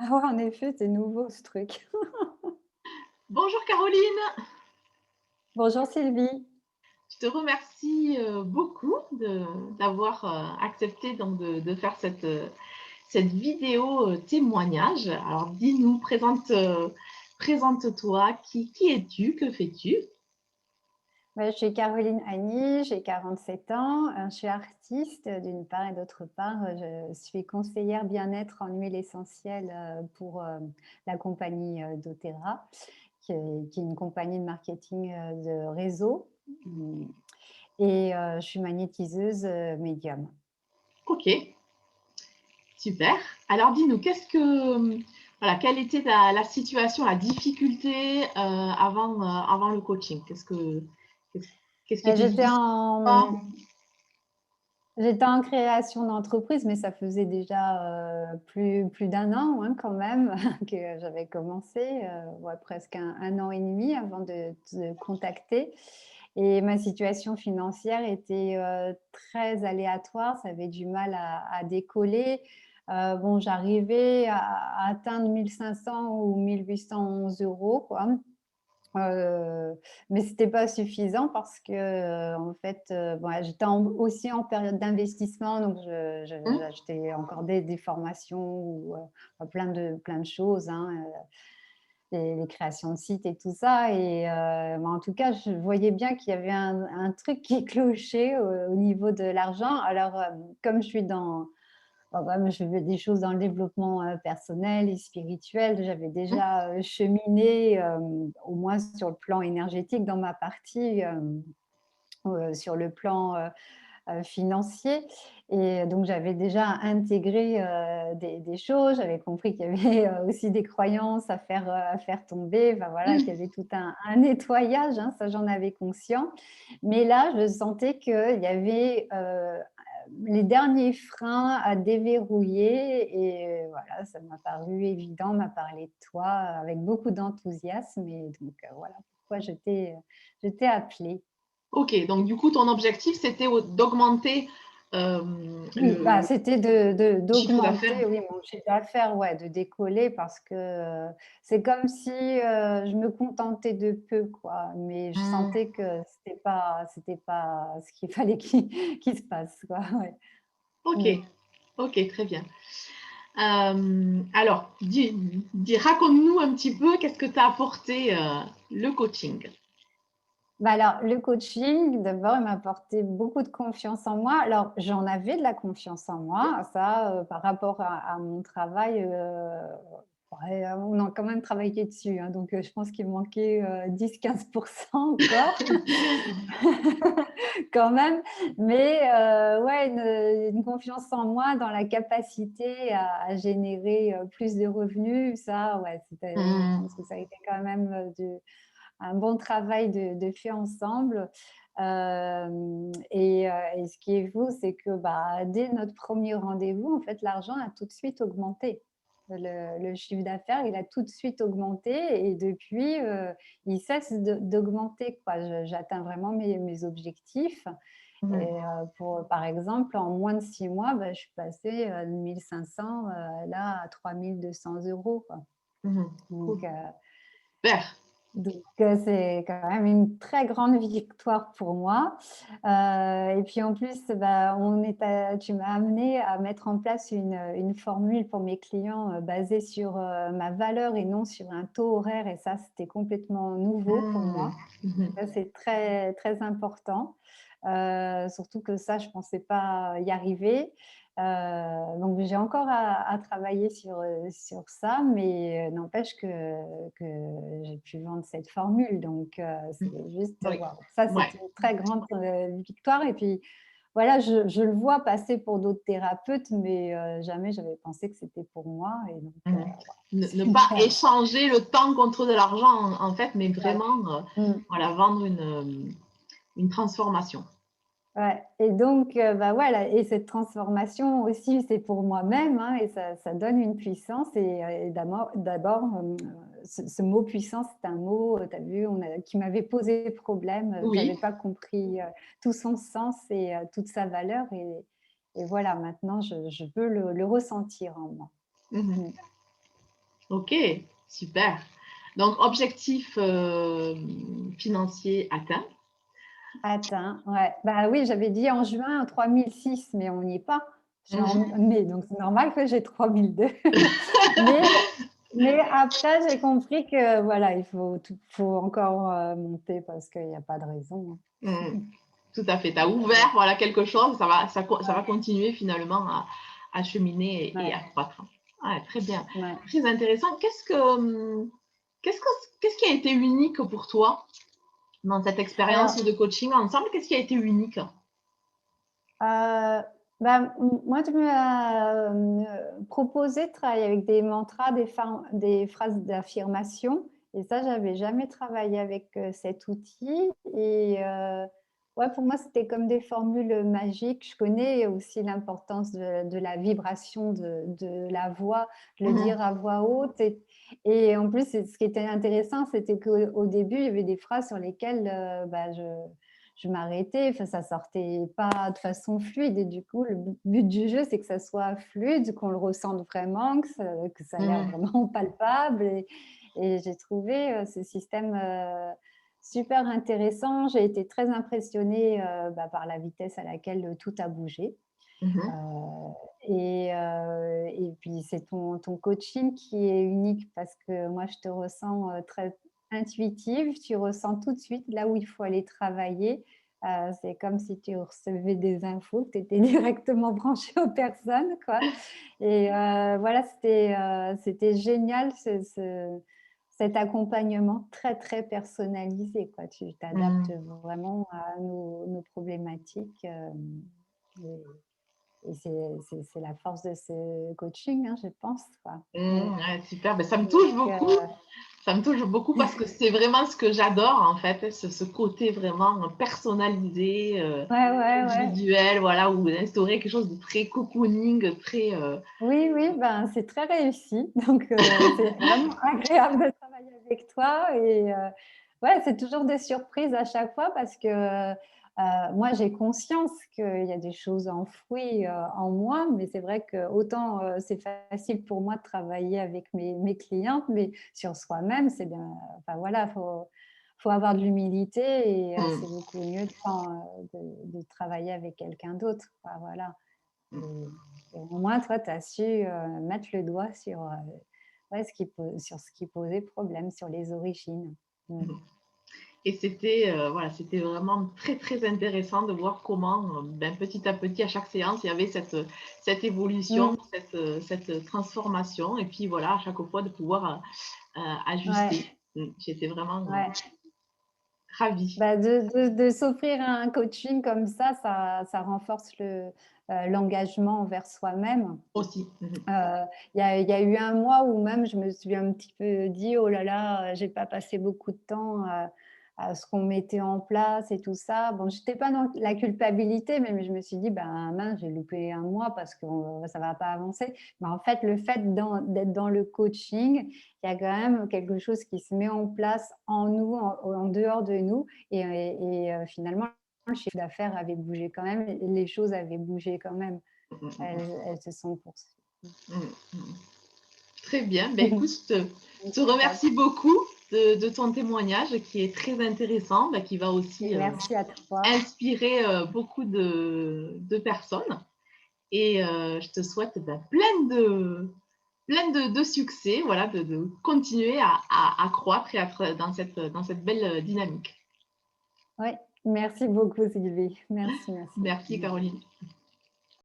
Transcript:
Ah ouais, en effet, c'est nouveau ce truc. Bonjour Caroline, Bonjour Sylvie. je te remercie beaucoup d'avoir accepté donc de faire cette vidéo témoignage. Alors dis-nous, présente-toi, qui es-tu, que fais-tu? Bah, je suis Caroline Agny, j'ai 47 ans, je suis artiste d'une part et d'autre part, je suis conseillère bien-être en huile essentielle, pour, la compagnie, doTERRA, qui est une compagnie de marketing, de réseau, et je suis magnétiseuse, médium. Ok, super. Alors dis-nous, voilà, quelle était la situation, la difficulté avant le coaching? Qu'est-ce, qu'est-ce qui Bah, était difficile pour toi? j'étais en création d'entreprise, mais ça faisait déjà, plus d'1 an, hein, quand même que j'avais commencé, ouais, presque un an et demi avant de te contacter, et ma situation financière était, très aléatoire. Ça avait du mal à décoller. Bon, j'arrivais à atteindre 1 500 ou 1 811 € quoi. Mais c'était pas suffisant parce que, en fait, voilà, j'étais aussi en période d'investissement, donc Hmm. j'achetais encore des formations ou, plein de choses, hein, les créations de sites et tout ça, et bah, en tout cas, je voyais bien qu'il y avait un truc qui clochait au niveau de l'argent. Alors, comme je suis dans bah, ouais, mais je fais des choses dans le développement, personnel et spirituel. J'avais Hmm. déjà, cheminé, au moins sur le plan énergétique dans ma partie, sur le plan, financier, et donc j'avais déjà intégré, des choses. J'avais compris qu'il y avait, aussi des croyances à faire tomber. Enfin voilà, qu'il y avait tout un nettoyage, hein, ça j'en avais conscient. Mais là, je sentais qu'il y avait, les derniers freins à déverrouiller, et voilà, ça m'a paru évident, m'a parlé de toi avec beaucoup d'enthousiasme, et donc voilà pourquoi je t'ai appelée. Ok, donc du coup, ton objectif, c'était d'augmenter Oui, bah, le c'était chiffre d'affaires. d'augmenter, oui, mon chiffre d'affaires, ouais, de décoller, parce que, c'est comme si, je me contentais de peu, quoi, mais je Hmm. sentais que c'était pas ce qu'il fallait qu'il se passe, quoi, ouais. Ok, Mmh. ok, très bien. Alors, raconte-nous un petit peu qu'est-ce que t'a apporté le coaching. Bah, alors, le coaching, d'abord, il m'a apporté beaucoup de confiance en moi. Alors, j'en avais de la confiance en moi, ça, par rapport à mon travail, ouais, on a quand même travaillé dessus, hein, donc je pense qu'il me manquait, 10-15 % encore, quand même. Mais ouais, une confiance en moi dans la capacité à générer, plus de revenus. Ça, ouais, je Hmm. pense que ça a été quand même, un bon travail de fait ensemble. Et ce qui est fou, c'est que, bah, dès notre premier rendez-vous, en fait, l'argent a tout de suite augmenté. Le chiffre d'affaires, il a tout de suite augmenté, et depuis, il cesse d'augmenter, quoi. J'atteins vraiment mes objectifs, Hmm. et par exemple, en moins de 6 mois, bah, je suis passée, de 1 500, là, à 3 200 € quoi. Hmm. Cool. Donc Super. c'est quand même une très grande victoire pour moi. Et puis en plus, bah, tu m'as amené à mettre en place une formule pour mes clients, basée sur, ma valeur et non sur un taux horaire, et ça, c'était complètement nouveau pour Hmm. moi. Mhm. Ça, c'est très, très important. Surtout que ça, je ne pensais pas y arriver. Donc j'ai encore à travailler sur ça, mais n'empêche que j'ai pu vendre cette formule, donc c'est juste, Oui. waouh! Ça, Ouais. c'est une très grande, victoire, et puis voilà, je le vois passer pour d'autres thérapeutes, mais jamais j'avais pensé que c'était pour moi, et donc Mhm. waouh, Ne pas super! échanger le temps contre de l'argent, en fait, mais Ouais. vraiment Mmh. voilà, vendre une transformation. Ouais, et donc bah, voilà, et cette transformation aussi, c'est pour moi-même, hein, et ça donne une puissance, et d'abord, ce mot puissance, c'est un mot, tu as vu, qui m'avait posé problème, j'avais Oui. pas compris, tout son sens et toute sa valeur, et voilà, maintenant je peux le ressentir en moi. Mhm. Mmh. Ok, super. Donc, objectif financier atteint. Atteint, ouais. Bah oui, j'avais dit en juin 3006, mais on n'y est pas. Je suis en Mhm. mai, donc c'est normal que j'ai 3002. Mais, mais après, j'ai compris que voilà, faut encore monter parce qu'il n'y a pas de raison. Mhm. Tout à fait. Tu as ouvert voilà, quelque chose, ça va continuer finalement à cheminer et Ouais, à croître. Ouais, très bien. ouais. Très intéressant. Qu'est-ce que, qu'est-ce qui a été unique pour toi dans cette expérience Alors, de coaching ensemble? Qu'est-ce qui a été unique? bah, moi, tu m'as proposé de travailler avec des mantras, des phrases d'affirmation. Et ça, j'avais jamais travaillé avec cet outil. Et ouais, pour moi, c'était comme des formules magiques. Je connais aussi l'importance de la vibration de la voix, de le dire Mhm. à voix haute. Et en plus, ce qui était intéressant, c'était qu'au début, il y avait des phrases sur lesquelles bah, je m'arrêtais, enfin, ça sortait pas de façon fluide. Et du coup, le but du jeu, c'est que ça soit fluide, qu'on le ressente vraiment, que ça a l'air Mhm. vraiment palpable. Et j'ai trouvé ce système super intéressant. J'ai été très impressionnée bah, par la vitesse à laquelle tout a bougé. Mhm. Et puis, c'est ton coaching qui est unique parce que moi, je te ressens très intuitive. Tu ressens tout de suite là où il faut aller travailler. C'est comme si tu recevais des infos, que tu étais directement branché aux personnes, quoi. Et voilà, c'était génial cet accompagnement très, très personnalisé, quoi. Tu t'adaptes Mhm. vraiment à nos problématiques. Et c'est la force de ce coaching, hein, je pense, quoi. Mhm. Ouais, super. Ben, ça me touche Donc, beaucoup. Ça me touche beaucoup parce que c'est vraiment ce que j'adore en fait, ce côté vraiment personnalisé, ouais, ouais, ouais. individuel, voilà, où instaurer quelque chose de très cocooning, très. Oui, oui, ben, c'est très réussi. Donc, c'est vraiment agréable de travailler avec toi. Et ouais, c'est toujours des surprises à chaque fois parce que moi, j'ai conscience qu'il y a des choses enfouies en moi, mais c'est vrai que autant c'est facile pour moi de travailler avec mes clientes, mais sur soi-même, c'est bien. Enfin voilà, faut avoir de l'humilité et c'est Mm, beaucoup mieux de travailler avec quelqu'un d'autre, quoi, voilà. Et, et au moins, toi, tu as su mettre le doigt sur, ouais, sur ce qui posait problème, sur les origines. Mm. mm. Et c'était voilà, c'était vraiment très très intéressant de voir comment ben, petit à petit à chaque séance il y avait cette évolution, Mm. cette transformation et puis voilà à chaque fois de pouvoir Ouais, ajuster. J'étais vraiment ouais. ravie Bah, de s'offrir un coaching comme ça renforce l'engagement envers soi-même. aussi. Mhm. Il y a eu un mois où même je me suis un petit peu dit: «Oh là là, j'ai pas passé beaucoup de temps à ce qu'on mettait en place et tout ça». Bon, j'étais pas dans la culpabilité, mais je me suis dit: «Ben, mince, j'ai loupé un mois parce que ça va pas avancer». Mais en fait, le fait d'être dans le coaching, il y a quand même quelque chose qui se met en place en nous, en dehors de nous et finalement, le chiffre d'affaires avait bougé quand même, les choses avaient bougé quand même. Mm, mm, Elles se sont poursuivies. mm, mm. Très bien. Ben, écoute, je te C'est top. remercie beaucoup de ton témoignage qui est très intéressant, ben, qui va Et aussi merci à toi. inspirer beaucoup de personnes. Et je te souhaite ben, plein de succès, voilà, de continuer à croître et à être dans cette belle dynamique. Oui, merci beaucoup Sylvie. Merci, merci. Merci Caroline.